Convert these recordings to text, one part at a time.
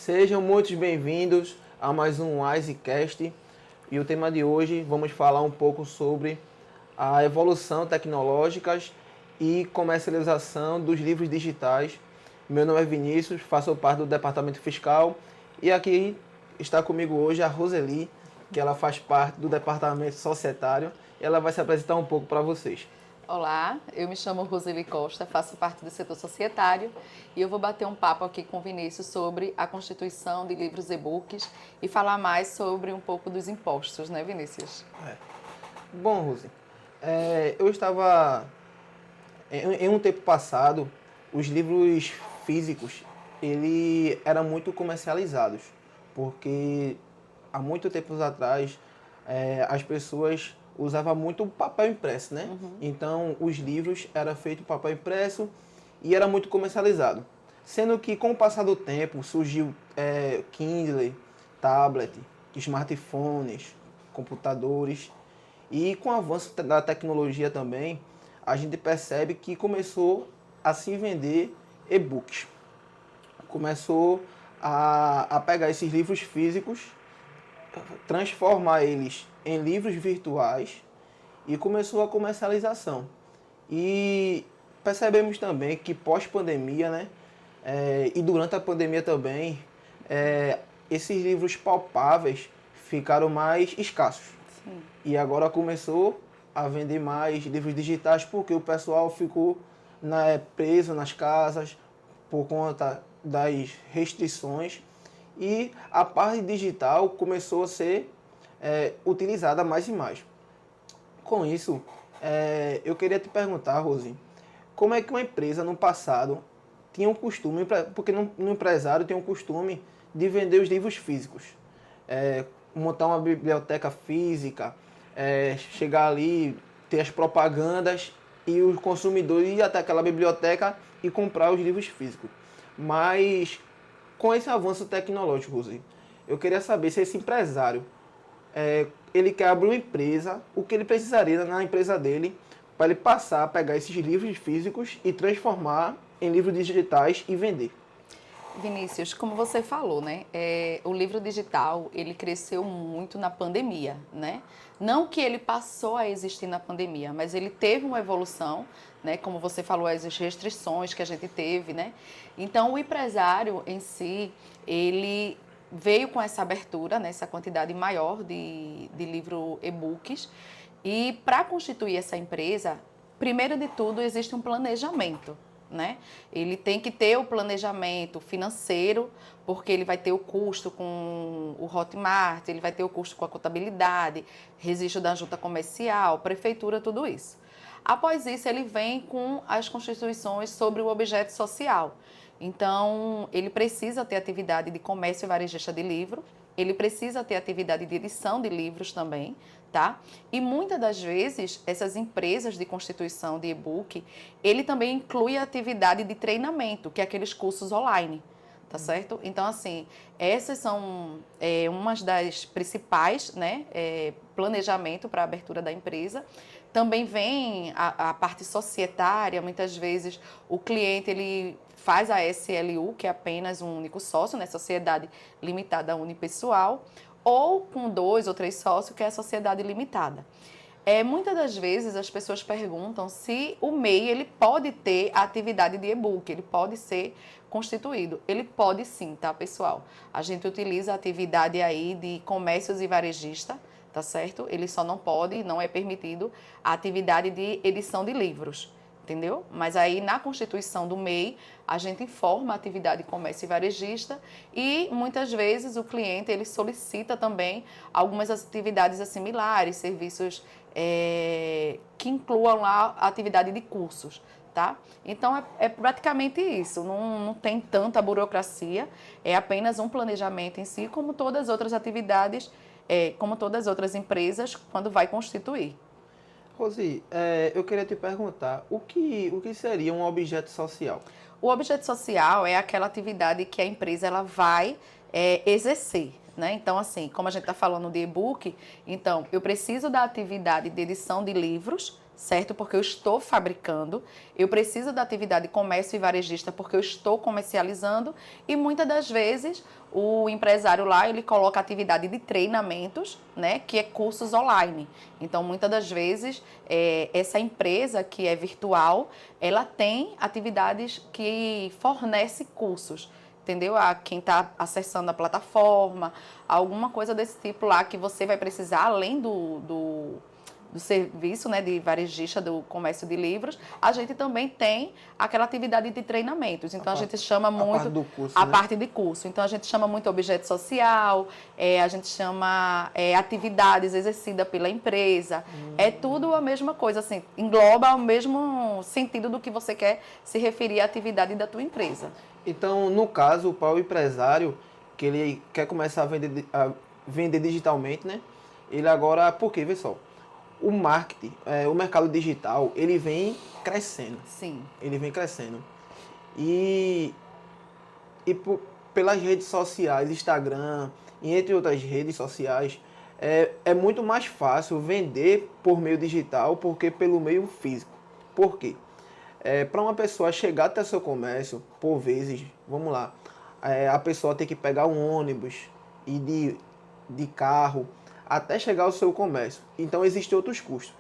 Sejam muito bem-vindos a mais um WiseCast. E o tema de hoje vamos falar um pouco sobre a evolução tecnológica e comercialização dos livros digitais. Meu nome é Vinícius, faço parte do Departamento Fiscal e aqui está comigo hoje a Roseli, que ela faz parte do Departamento Societário. E ela vai se apresentar um pouco para vocês. Olá, eu me chamo Roseli Costa, faço parte do setor societário e eu vou bater um papo aqui com o Vinícius sobre a constituição de livros e-books e falar mais sobre um pouco dos impostos, né, Vinícius? Bom, Rose, eu estava... Em um tempo passado, os livros físicos, ele eram muito comercializados, porque há muito tempo atrás, as pessoas usavam muito papel impresso, né? Então, os livros eram feitos em papel impresso e era muito comercializado. Sendo que, com o passar do tempo, surgiu Kindle, tablet, smartphones, computadores, e com o avanço da tecnologia também, a gente percebe que começou a se vender e-books. Começou a pegar esses livros físicos, transformar eles em livros virtuais e começou a comercialização. E percebemos também que pós-pandemia, né, e durante a pandemia também, esses livros palpáveis ficaram mais escassos. Sim. E agora começou a vender mais livros digitais porque o pessoal ficou preso nas casas por conta das restrições e a parte digital começou a ser utilizada mais e mais. Com isso, eu queria te perguntar, Rosi, como é que uma empresa no passado tinha um costume, porque no empresário tem um costume de vender os livros físicos, montar uma biblioteca física, chegar ali, ter as propagandas e o consumidor ir até aquela biblioteca e comprar os livros físicos. Mas com esse avanço tecnológico, Rosi, eu queria saber se esse empresário, ele quer abrir uma empresa, o que ele precisaria na empresa dele para ele passar a pegar esses livros físicos e transformar em livros digitais e vender. Vinícius, como você falou, né, o livro digital, ele cresceu muito na pandemia, né? Não que ele passou a existir na pandemia, mas ele teve uma evolução, né? Como você falou, as restrições que a gente teve, né? Então, o empresário em si, ele veio com essa abertura, né, essa quantidade maior de livro e-books. E para constituir essa empresa, primeiro de tudo, existe um planejamento. Né? Ele tem que ter o planejamento financeiro, porque ele vai ter o custo com o Hotmart, ele vai ter o custo com a contabilidade, registro da junta comercial, prefeitura, tudo isso. Após isso, ele vem com as constituições sobre o objeto social. Então, ele precisa ter atividade de comércio e varejista de livro, ele precisa ter atividade de edição de livros também, tá? E muitas das vezes, essas empresas de constituição de e-book, ele também inclui a atividade de treinamento, que é aqueles cursos online, tá certo? Então, assim, essas são umas das principais, né, planejamento para a abertura da empresa. Também vem a parte societária, muitas vezes o cliente, ele faz a SLU, que é apenas um único sócio, né, Sociedade Limitada Unipessoal, ou com 2 ou 3 sócios, que é a Sociedade Limitada. Muitas das vezes as pessoas perguntam se o MEI ele pode ter a atividade de e-book, ele pode ser constituído. Ele pode sim, tá, pessoal? A gente utiliza a atividade aí de comércios e varejista, tá certo? Ele só não pode, não é permitido a atividade de edição de livros. Entendeu? Mas aí na constituição do MEI, a gente informa a atividade de comércio e varejista e muitas vezes o cliente ele solicita também algumas atividades similares, serviços que incluam lá a atividade de cursos. Tá? Então é praticamente isso, não tem tanta burocracia, é apenas um planejamento em si, como todas as outras atividades, como todas as outras empresas, quando vai constituir. Rosi, eu queria te perguntar, o que seria um objeto social? O objeto social é aquela atividade que a empresa ela vai exercer, né? Então, assim, como a gente está falando de e-book, então eu preciso da atividade de edição de livros, certo? Porque eu estou fabricando. Eu preciso da atividade de comércio e varejista porque eu estou comercializando. E muitas das vezes o empresário lá, ele coloca atividade de treinamentos, né? Que é cursos online. Então, muitas das vezes, essa empresa que é virtual, ela tem atividades que fornece cursos. Entendeu? A quem está acessando a plataforma, alguma coisa desse tipo lá que você vai precisar, além do serviço, né, de varejista do comércio de livros, a gente também tem aquela atividade de treinamentos. Então, a gente chama muito... A parte do curso, a né? parte de curso. Então, a gente chama muito objeto social, a gente chama atividades exercidas pela empresa. É tudo a mesma coisa, assim, engloba o mesmo sentido do que você quer se referir à atividade da tua empresa. Então, no caso, para o empresário que ele quer começar a vender digitalmente, né? Ele agora, porque, vê só, o marketing, o mercado digital, ele vem crescendo. Sim. Ele vem crescendo. E, pelas redes sociais, Instagram e entre outras redes sociais, é muito mais fácil vender por meio digital porque pelo meio físico. Por quê? Para uma pessoa chegar até seu comércio, por vezes, vamos lá, a pessoa tem que pegar um ônibus e de carro até chegar ao seu comércio. Então existem outros custos.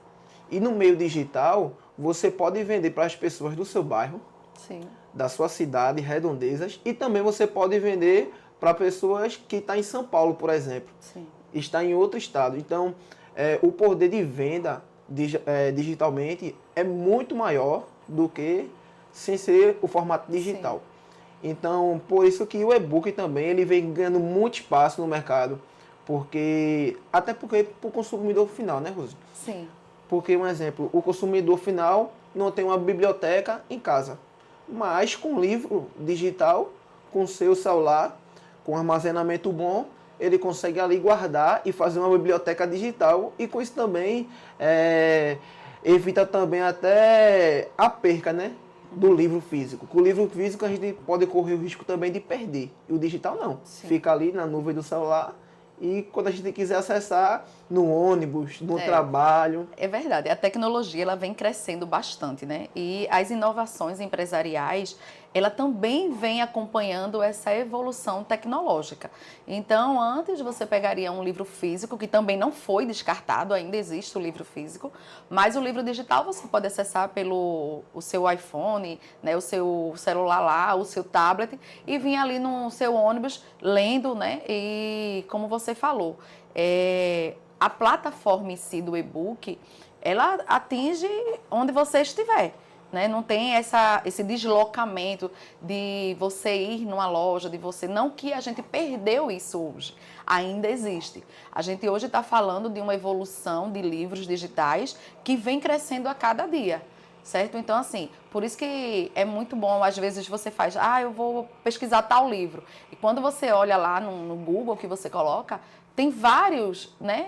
E no meio digital, você pode vender para as pessoas do seu bairro, Sim. da sua cidade, redondezas, e também você pode vender para pessoas que estão em São Paulo, por exemplo. Sim. Está em outro estado. Então, o poder de venda digitalmente é muito maior do que sem ser o formato digital. Sim. Então, por isso que o e-book também ele vem ganhando muito espaço no mercado, até porque para o consumidor final, né, Rose? Sim. Porque, um exemplo, o consumidor final não tem uma biblioteca em casa, mas com livro digital, com seu celular, com armazenamento bom, ele consegue ali guardar e fazer uma biblioteca digital e com isso também evita também até a perca, né, do livro físico. Com o livro físico a gente pode correr o risco também de perder, e o digital não. Sim. Fica ali na nuvem do celular e quando a gente quiser acessar no ônibus, no trabalho. É verdade, a tecnologia ela vem crescendo bastante, né? E as inovações empresariais, ela também vem acompanhando essa evolução tecnológica. Então, antes você pegaria um livro físico, que também não foi descartado, ainda existe o livro físico, mas o livro digital você pode acessar pelo o seu iPhone, né, o seu celular lá, o seu tablet, e vir ali no seu ônibus lendo, né? E como você falou, a plataforma em si do e-book, ela atinge onde você estiver. Né? Não tem esse deslocamento de você ir numa loja, de você... Não que a gente perdeu isso hoje, ainda existe. A gente hoje está falando de uma evolução de livros digitais que vem crescendo a cada dia. Certo? Então, assim, por isso que é muito bom, às vezes você faz, eu vou pesquisar tal livro. E quando você olha lá no Google que você coloca, tem vários, né,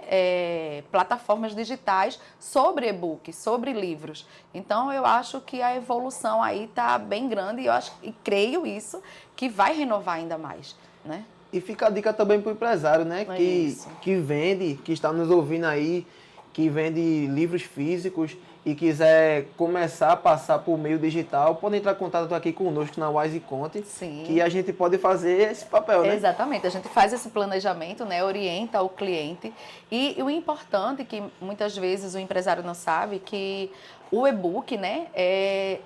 plataformas digitais sobre e-book, sobre livros. Então, eu acho que a evolução aí está bem grande e creio isso, que vai renovar ainda mais, né? E fica a dica também para o empresário, né, que vende, que está nos ouvindo aí, que vende livros físicos e quiser começar a passar por meio digital, pode entrar em contato aqui conosco na Wise Conte, que a gente pode fazer esse papel, né? Exatamente, a gente faz esse planejamento, né, orienta o cliente e o importante que muitas vezes o empresário não sabe que o e-book, né,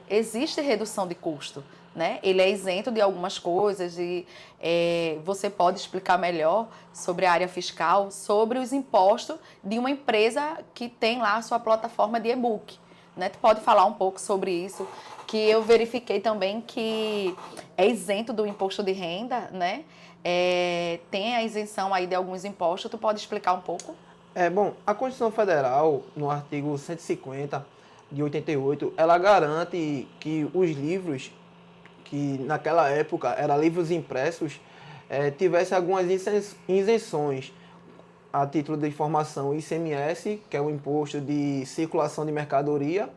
existe redução de custo. Né? Ele é isento de algumas coisas e você pode explicar melhor sobre a área fiscal, sobre os impostos de uma empresa que tem lá a sua plataforma de e-book. Né? Tu pode falar um pouco sobre isso, que eu verifiquei também que é isento do imposto de renda, né? Tem a isenção aí de alguns impostos. Tu pode explicar um pouco? Bom, a Constituição Federal, no artigo 150 de 88, ela garante que os livros que naquela época eram livros impressos, tivesse algumas isenções a título de informação ICMS, que é o Imposto de Circulação de Mercadoria,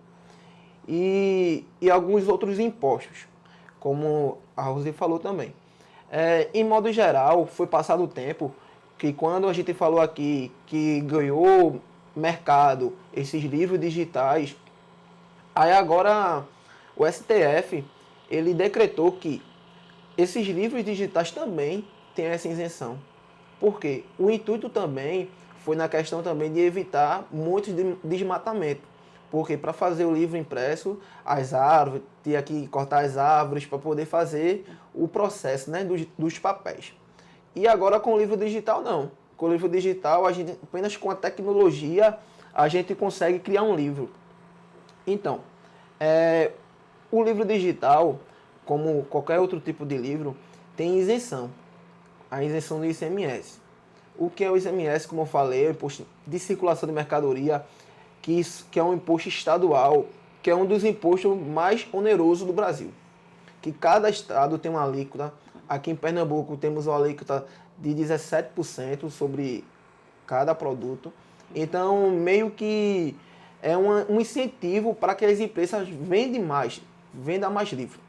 e alguns outros impostos, como a Rose falou também. Em modo geral, foi passado o tempo que quando a gente falou aqui que ganhou mercado esses livros digitais, aí agora o STF, ele decretou que esses livros digitais também têm essa isenção. Por quê? O intuito também foi na questão também de evitar muitos desmatamento. Porque para fazer o livro impresso, as árvores, tinha que cortar as árvores para poder fazer o processo, né, dos papéis. E agora com o livro digital não. Com o livro digital, a gente, apenas com a tecnologia, a gente consegue criar um livro. Então, o livro digital, como qualquer outro tipo de livro, tem isenção. A isenção do ICMS. O que é o ICMS, como eu falei, é o imposto de circulação de mercadoria, que é um imposto estadual, que é um dos impostos mais onerosos do Brasil. Que cada estado tem uma alíquota. Aqui em Pernambuco temos uma alíquota de 17% sobre cada produto. Então, meio que é um incentivo para que as empresas vendam mais livro.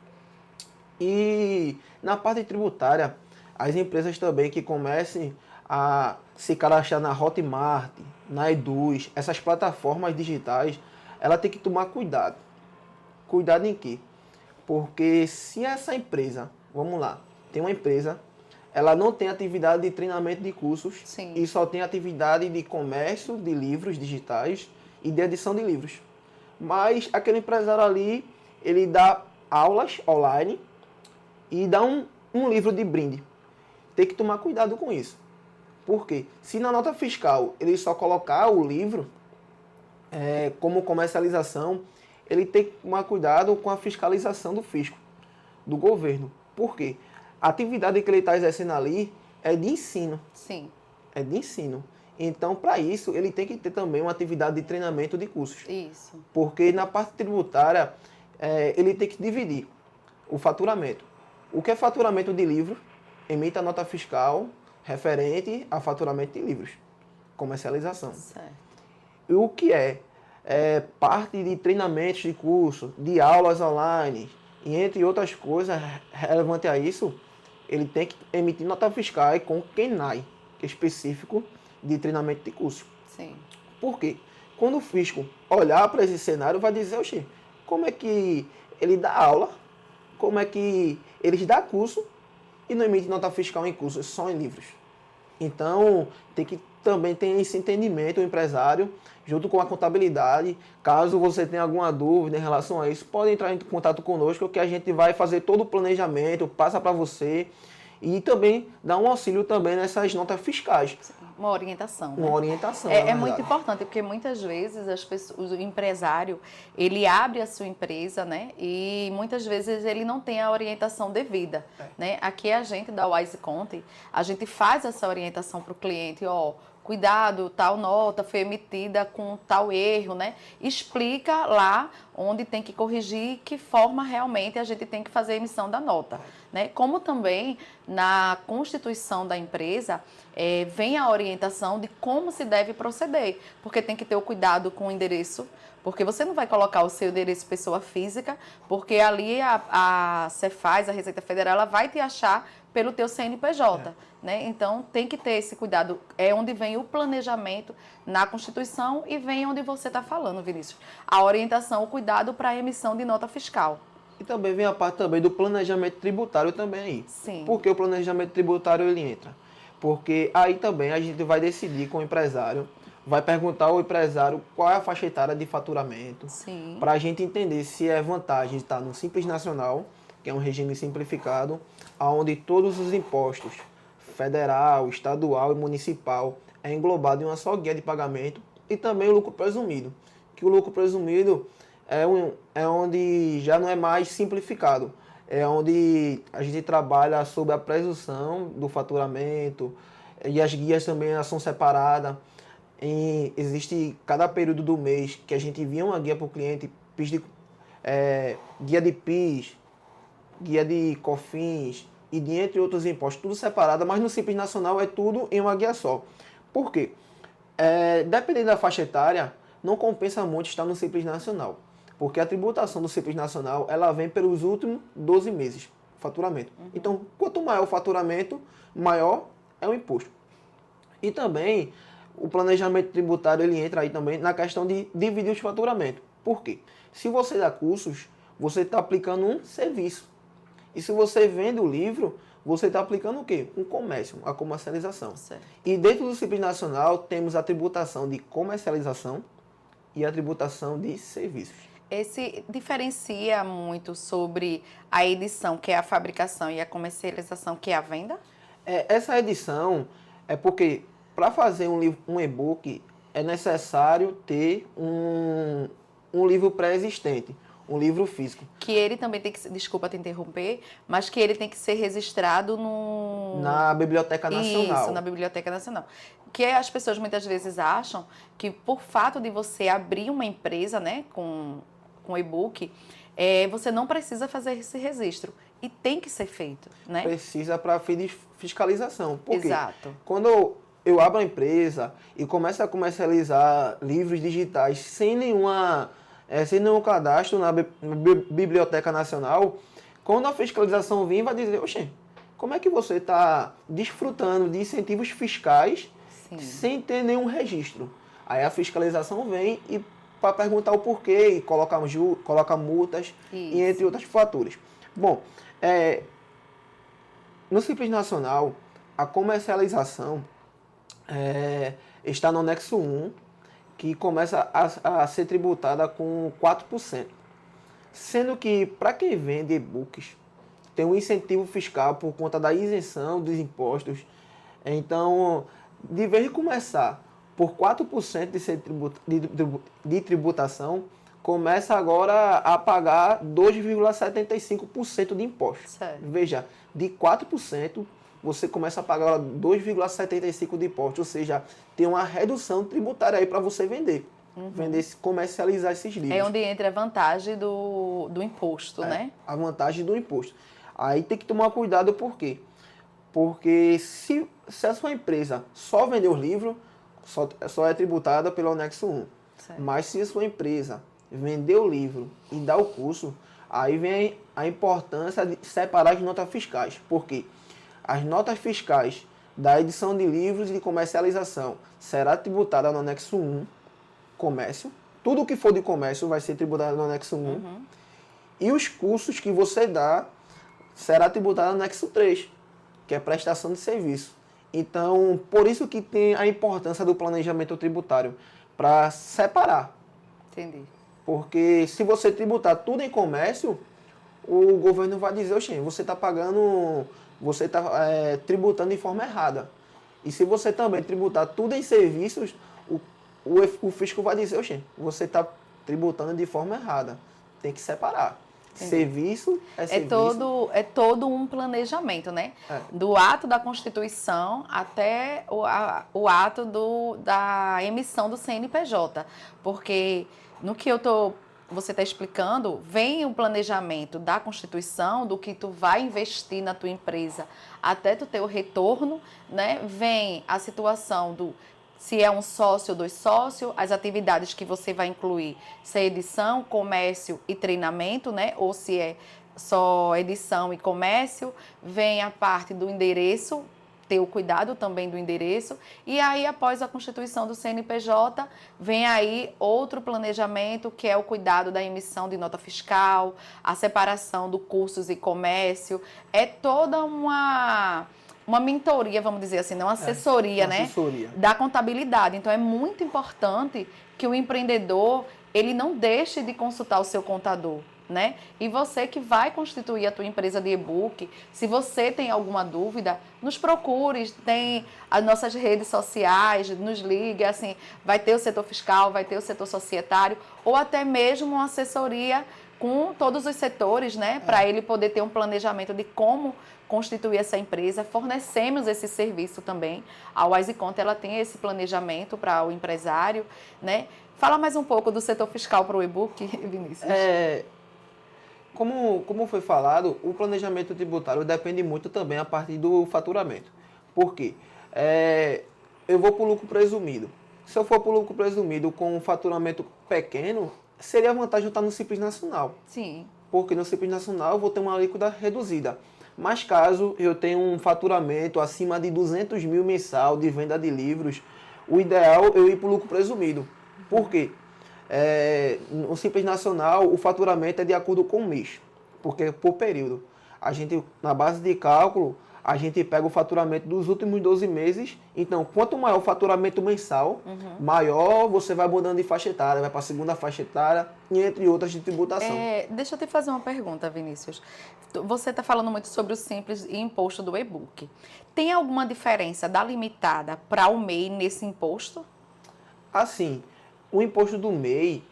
E na parte tributária, as empresas também que comecem a se cadastrar na Hotmart, na Eduz, essas plataformas digitais, ela tem que tomar cuidado. Cuidado em quê? Porque se essa empresa, vamos lá, tem uma empresa, ela não tem atividade de treinamento de cursos. Sim. E só tem atividade de comércio de livros digitais e de edição de livros. Mas aquele empresário ali, ele dá aulas online e dá um livro de brinde. Tem que tomar cuidado com isso. Por quê? Se na nota fiscal ele só colocar o livro como comercialização, ele tem que tomar cuidado com a fiscalização do fisco, do governo. Por quê? A atividade que ele está exercendo ali é de ensino. Sim. É de ensino. Então, para isso, ele tem que ter também uma atividade de treinamento de cursos. Isso. Porque na parte tributária, ele tem que dividir o faturamento. O que é faturamento de livro, emite a nota fiscal referente a faturamento de livros. Comercialização. Certo. E o que é parte de treinamentos de curso, de aulas online, e entre outras coisas relevantes a isso, ele tem que emitir nota fiscal com o KENAI, que é específico de treinamento de curso. Sim. Por quê? Quando o fisco olhar para esse cenário, vai dizer, oxê, como é que ele dá aula, como é que eles dão curso e não emite nota fiscal em cursos, só em livros. Então, tem que também ter esse entendimento, o empresário, junto com a contabilidade. Caso você tenha alguma dúvida em relação a isso, pode entrar em contato conosco, que a gente vai fazer todo o planejamento, passa para você e também dá um auxílio também nessas notas fiscais. Uma orientação. Uma né? orientação. É muito importante, porque muitas vezes o empresário, ele abre a sua empresa, né? E muitas vezes ele não tem a orientação devida, né? Aqui a gente da Wise Content, a gente faz essa orientação para o cliente, ó, cuidado, tal nota foi emitida com tal erro, né? Explica lá onde tem que corrigir, que forma realmente a gente tem que fazer a emissão da nota, né? Como também na constituição da empresa vem a orientação de como se deve proceder, porque tem que ter o cuidado com o endereço, porque você não vai colocar o seu endereço pessoa física, porque ali a Cefaz, a Receita Federal, ela vai te achar pelo teu CNPJ, né? Então tem que ter esse cuidado. É onde vem o planejamento na Constituição e vem onde você está falando, Vinícius. A orientação, o cuidado para a emissão de nota fiscal. E também vem a parte também do planejamento tributário também aí. Sim. Por que o planejamento tributário ele entra? Porque aí também a gente vai decidir com o empresário, vai perguntar ao empresário qual é a faixa etária de faturamento, para a gente entender se é vantagem estar no Simples Nacional, que é um regime simplificado, onde todos os impostos, federal, estadual e municipal, é englobado em uma só guia de pagamento, e também o lucro presumido, que o lucro presumido é onde já não é mais simplificado, é onde a gente trabalha sobre a presunção do faturamento, e as guias também são separadas. Existe cada período do mês que a gente envia uma guia para o cliente, guia de PIS, guia de COFINS e de entre outros impostos, tudo separado, mas no Simples Nacional é tudo em uma guia só. Por quê? Dependendo da faixa etária, não compensa muito estar no Simples Nacional, porque a tributação do Simples Nacional ela vem pelos últimos 12 meses, faturamento. Então, quanto maior o faturamento, maior é o imposto. E também o planejamento tributário ele entra aí também na questão de dividir os faturamentos. Por quê? Se você dá cursos, você está aplicando um serviço. E se você vende o livro, você está aplicando o quê? Um comércio, a comercialização. Certo. E dentro do Simples Nacional temos a tributação de comercialização e a tributação de serviços. Esse diferencia muito sobre a edição, que é a fabricação, e a comercialização, que é a venda? Essa edição é porque para fazer um e-book é necessário ter um livro pré-existente, um livro físico. Que ele também tem que ser, desculpa te interromper, mas que ele tem que ser registrado Na Biblioteca Nacional. Isso, na Biblioteca Nacional. Que as pessoas muitas vezes acham que por fato de você abrir uma empresa, né, com e-book, você não precisa fazer esse registro. E tem que ser feito, né? Precisa para fim de fiscalização. Por quê? Exato. Quando eu abro a empresa e começo a comercializar livros digitais sem nenhum cadastro na Biblioteca Nacional, quando a fiscalização vir, vai dizer, oxe, como é que você está desfrutando de incentivos fiscais Sim. sem ter nenhum registro? Aí a fiscalização vem e para perguntar o porquê e coloca multas e entre outras faturas. Bom, no Simples Nacional, a comercialização está no anexo 1, que começa a ser tributada com 4%. Sendo que, para quem vende e-books, tem um incentivo fiscal por conta da isenção dos impostos. Então, de vez de começar por 4% de tributação, começa agora a pagar 2,75% de impostos. Certo. Veja, de 4%, você começa a pagar 2,75% de impostos, ou seja, tem uma redução tributária aí para você vender. Vender, comercializar esses livros. É onde entra a vantagem do imposto, né? A vantagem do imposto. Aí tem que tomar cuidado, por quê? Porque se a sua empresa só vender os livros, só é tributada pelo anexo 1. Certo. Mas se a sua empresa vender o livro e dar o curso, aí vem a importância de separar as notas fiscais. Por quê? As notas fiscais da edição de livros e de comercialização será tributada no anexo 1, comércio. Tudo que for de comércio vai ser tributado no anexo 1. E os cursos que você dá será tributado no anexo 3, que é prestação de serviço. Então, por isso que tem a importância do planejamento tributário, para separar. Entendi. Porque se você tributar tudo em comércio, o governo vai dizer, oxe, você está tributando de forma errada. E se você também tributar tudo em serviços, o fisco vai dizer, oxe, você está tributando de forma errada. Tem que separar. Entendi. Serviço é serviço. É todo um planejamento, né? Do ato da Constituição até o ato da emissão do CNPJ. Porque no que você está explicando, vem o planejamento da Constituição, do que tu vai investir na tua empresa até tu ter o retorno, né? Vem a situação se é um sócio ou 2 sócios, as atividades que você vai incluir, se é edição, comércio e treinamento, né? Ou se é só edição e comércio, vem a parte do endereço, ter o cuidado também do endereço, e aí após a constituição do CNPJ, vem aí outro planejamento, que é o cuidado da emissão de nota fiscal, a separação do cursos e comércio, é toda uma mentoria, vamos dizer assim, não assessoria, né? Assessoria. Da contabilidade. Então, é muito importante que o empreendedor, ele não deixe de consultar o seu contador, né? E você que vai constituir a tua empresa de e-book, se você tem alguma dúvida, nos procure, tem as nossas redes sociais, nos ligue, assim, vai ter o setor fiscal, vai ter o setor societário, ou até mesmo uma assessoria com todos os setores, né? Para ele poder ter um planejamento de como constituir essa empresa. Fornecemos esse serviço também. A WiseConta, ela tem esse planejamento para o empresário, né? Fala mais um pouco do setor fiscal para o e-book, Vinícius. Como foi falado, o planejamento tributário depende muito também a partir do faturamento. Por quê? Eu vou para o lucro presumido. Se eu for para o lucro presumido com um faturamento pequeno, seria a vantagem eu estar no Simples Nacional. Sim. Porque no Simples Nacional eu vou ter uma alíquota reduzida. Mas caso eu tenha um faturamento acima de 200 mil mensal de venda de livros, o ideal é eu ir para o lucro presumido. Por quê? No Simples Nacional, o faturamento é de acordo com o mês, porque é por período. A gente, na base de cálculo, a gente pega o faturamento dos últimos 12 meses. Então, quanto maior o faturamento mensal, maior você vai mudando de faixa etária, vai para a segunda faixa etária, e entre outras de tributação. Deixa eu te fazer uma pergunta, Vinícius. Você está falando muito sobre o Simples e imposto do e-book. Tem alguma diferença da limitada para o MEI nesse imposto? Assim, o imposto do MEI,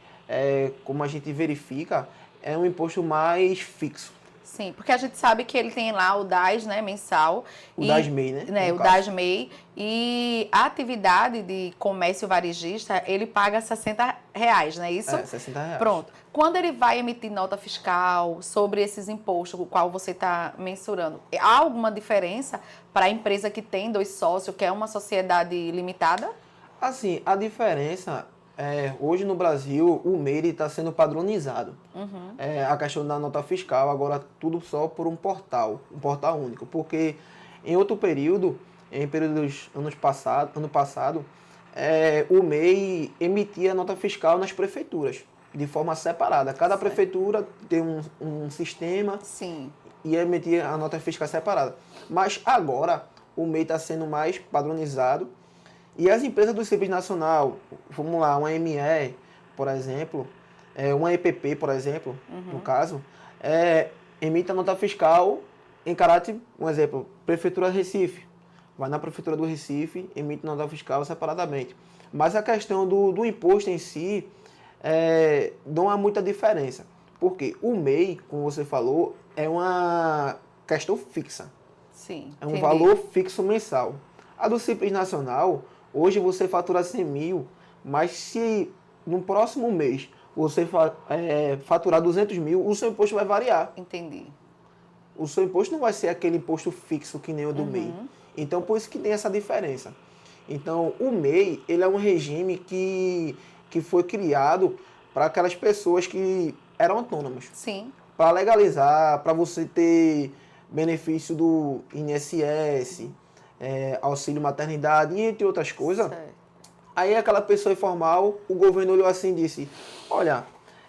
como a gente verifica, é um imposto mais fixo. Sim, porque a gente sabe que ele tem lá o DAS, né, mensal. O DAS-MEI, né? O DAS-MEI. E a atividade de comércio varejista, ele paga R$60, não é isso? R$60. Pronto. Quando ele vai emitir nota fiscal sobre esses impostos, o qual você está mensurando, há alguma diferença para a empresa que tem 2 sócios, que é uma sociedade limitada? Assim, a diferença hoje no Brasil, o MEI está sendo padronizado. A questão da nota fiscal, agora tudo só por um portal único. Porque em outro período, em períodos ano passado, o MEI emitia nota fiscal nas prefeituras, de forma separada. Cada prefeitura tem um sistema. Sim. E emitia a nota fiscal separada. Mas agora, o MEI está sendo mais padronizado. E as empresas do Simples Nacional, vamos lá, uma ME, por exemplo, uma EPP, por exemplo, no caso, emite a nota fiscal em caráter, um exemplo, Prefeitura de Recife. Vai na Prefeitura do Recife, emite nota fiscal separadamente. Mas a questão do imposto em si, não há muita diferença. Porque o MEI, como você falou, é uma questão fixa. Sim, é um valor fixo mensal. A do Simples Nacional, hoje você fatura 100 mil, mas se no próximo mês você faturar 200 mil, o seu imposto vai variar. Entendi. O seu imposto não vai ser aquele imposto fixo que nem o do MEI. Então, por isso que tem essa diferença. Então, o MEI, ele é um regime que foi criado para aquelas pessoas que eram autônomas. Sim. Para legalizar, para você ter benefício do INSS, auxílio maternidade, e entre outras coisas. Certo. Aí aquela pessoa informal, o governo olhou assim e disse, olha,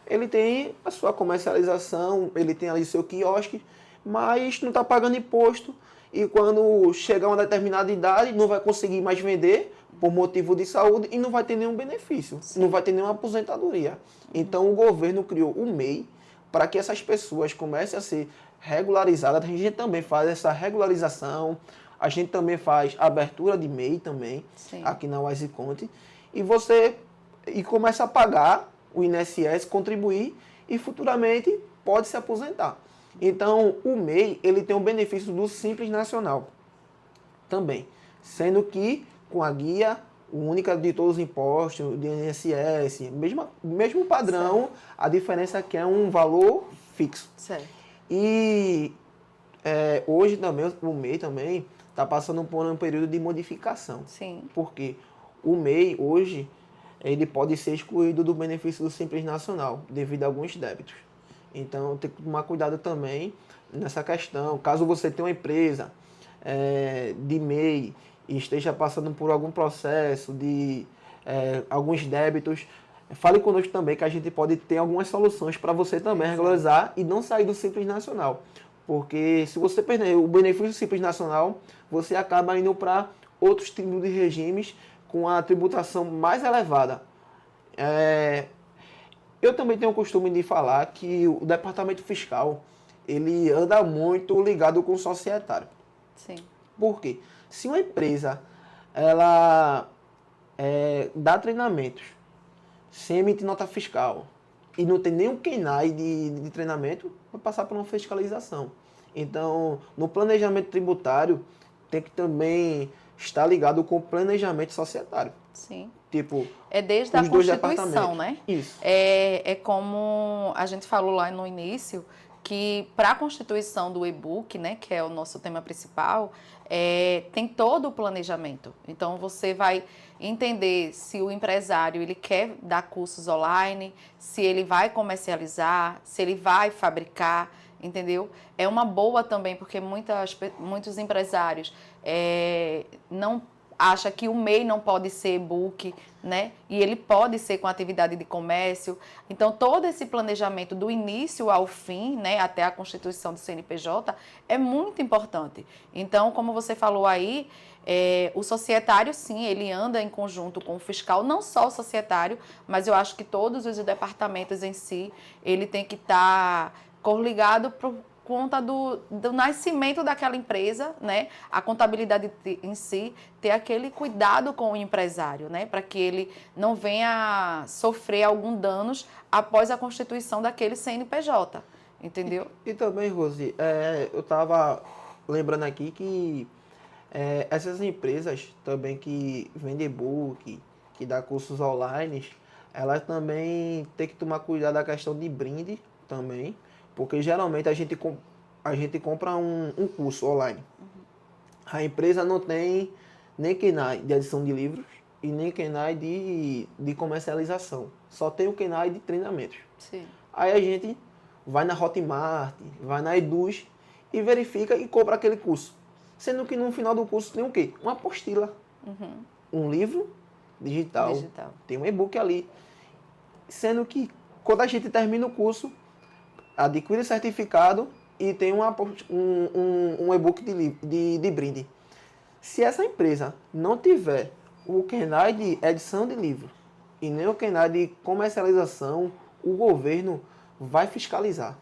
ele tem a sua comercialização, ele tem ali seu quiosque, mas não está pagando imposto, e quando chegar a uma determinada idade, não vai conseguir mais vender por motivo de saúde e não vai ter nenhum benefício, não vai ter nenhuma aposentadoria. Então o governo criou o MEI para que essas pessoas comecem a ser regularizadas. A gente também faz essa regularização, a gente também faz abertura de MEI também, aqui na Wise Conte, e começa a pagar o INSS, contribuir e futuramente pode se aposentar. Então, o MEI, ele tem um benefício do Simples Nacional também, sendo que com a guia única de todos os impostos, do INSS, mesmo padrão, certo. A diferença é que é um valor fixo. Certo. E hoje também, o MEI também está passando por um período de modificação. Sim. Porque o MEI, hoje, ele pode ser excluído do benefício do Simples Nacional, devido a alguns débitos. Então, tem que tomar cuidado também nessa questão. Caso você tenha uma empresa de MEI e esteja passando por algum processo de alguns débitos, fale conosco também, que a gente pode ter algumas soluções para você também regularizar e não sair do Simples Nacional. Porque se você perder o benefício do Simples Nacional, você acaba indo para outros tipos de regimes com a tributação mais elevada. Eu também tenho o costume de falar que o departamento fiscal, ele anda muito ligado com o societário. Sim. Por quê? Se uma empresa ela dá treinamentos sem emitir nota fiscal e não tem nenhum KENAI de treinamento, vai passar por uma fiscalização. Então, no planejamento tributário, tem que também estar ligado com o planejamento societário. Sim. Tipo, desde a Constituição, né? Isso. É como a gente falou lá no início, que para a Constituição do e-book, né, que é o nosso tema principal, tem todo o planejamento. Então, você vai entender se o empresário ele quer dar cursos online, se ele vai comercializar, se ele vai fabricar. entendeu? É uma boa também, porque muitos empresários não acham que o MEI não pode ser e-book, né? E ele pode ser com atividade de comércio. Então, todo esse planejamento do início ao fim, né, até a constituição do CNPJ, é muito importante. Então, como você falou aí, o societário, sim, ele anda em conjunto com o fiscal, não só o societário, mas eu acho que todos os departamentos em si, ele tem que estar corligado por conta do nascimento daquela empresa, né? A contabilidade em si, ter aquele cuidado com o empresário, né? Para que ele não venha sofrer algum danos após a constituição daquele CNPJ, entendeu? E também, Rose, eu estava lembrando aqui que essas empresas também que vendem e-book, que dá cursos online, elas também têm que tomar cuidado da questão de brinde também, porque geralmente a gente compra um curso online. A empresa não tem nem KNAI de edição de livros e nem KNAI de comercialização. Só tem o KNAI de treinamentos. Sim. Aí a gente vai na Hotmart, vai na Eduz e verifica e compra aquele curso. Sendo que no final do curso tem o quê? Uma apostila. Um livro digital. Tem um e-book ali. Sendo que quando a gente termina o curso, adquire o certificado e tem um e-book de brinde. Se essa empresa não tiver o KNAI de edição de livro e nem o KNAI de comercialização, o governo vai fiscalizar.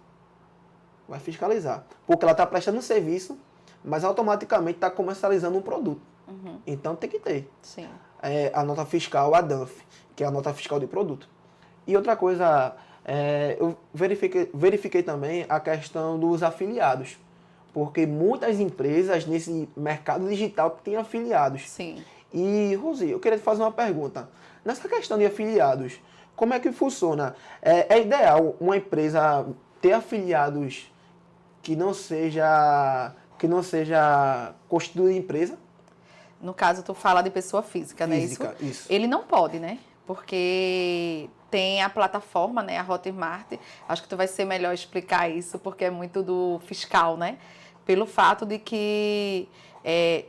Vai fiscalizar. Porque ela está prestando serviço, mas automaticamente está comercializando um produto. Então tem que ter. Sim. A nota fiscal, a DANF, que é a nota fiscal de produto. E outra coisa, eu verifiquei também a questão dos afiliados. Porque muitas empresas nesse mercado digital têm afiliados. Sim. E, Rosi, eu queria te fazer uma pergunta. Nessa questão de afiliados, como é que funciona? É ideal uma empresa ter afiliados que não seja constituída em empresa? No caso, tu fala de pessoa física, né? Isso. Ele não pode, né? Porque tem a plataforma, né? A Hotmart. Acho que tu vai ser melhor explicar isso, porque é muito do fiscal, né? Pelo fato de que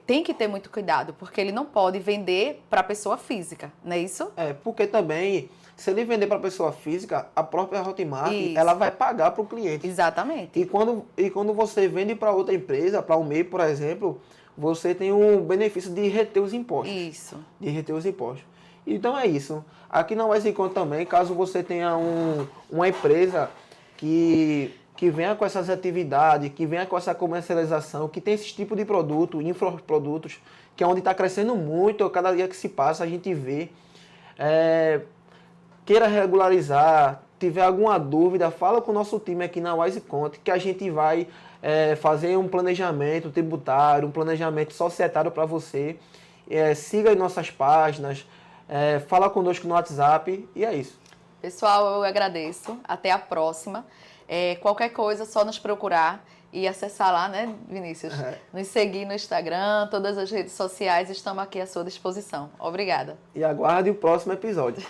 tem que ter muito cuidado, porque ele não pode vender para pessoa física, não é isso? Porque também, se ele vender para pessoa física, a própria Hotmart, ela vai pagar para o cliente. Exatamente. E quando você vende para outra empresa, para o MEI, por exemplo, você tem o benefício de reter os impostos. Isso. De reter os impostos. Então é isso. Aqui na Wise Conta também, caso você tenha uma empresa que venha com essas atividades, que venha com essa comercialização, que tem esse tipo de produto, infoprodutos, que é onde está crescendo muito, cada dia que se passa a gente vê. Queira regularizar, tiver alguma dúvida, fala com o nosso time aqui na Wise Conta, que a gente vai fazer um planejamento tributário, um planejamento societário para você. Siga as nossas páginas, fala conosco no WhatsApp e é isso. Pessoal, eu agradeço. Até a próxima. Qualquer coisa, é só nos procurar e acessar lá, né, Vinícius? Nos seguir no Instagram, todas as redes sociais, estamos aqui à sua disposição. Obrigada. E aguarde o próximo episódio.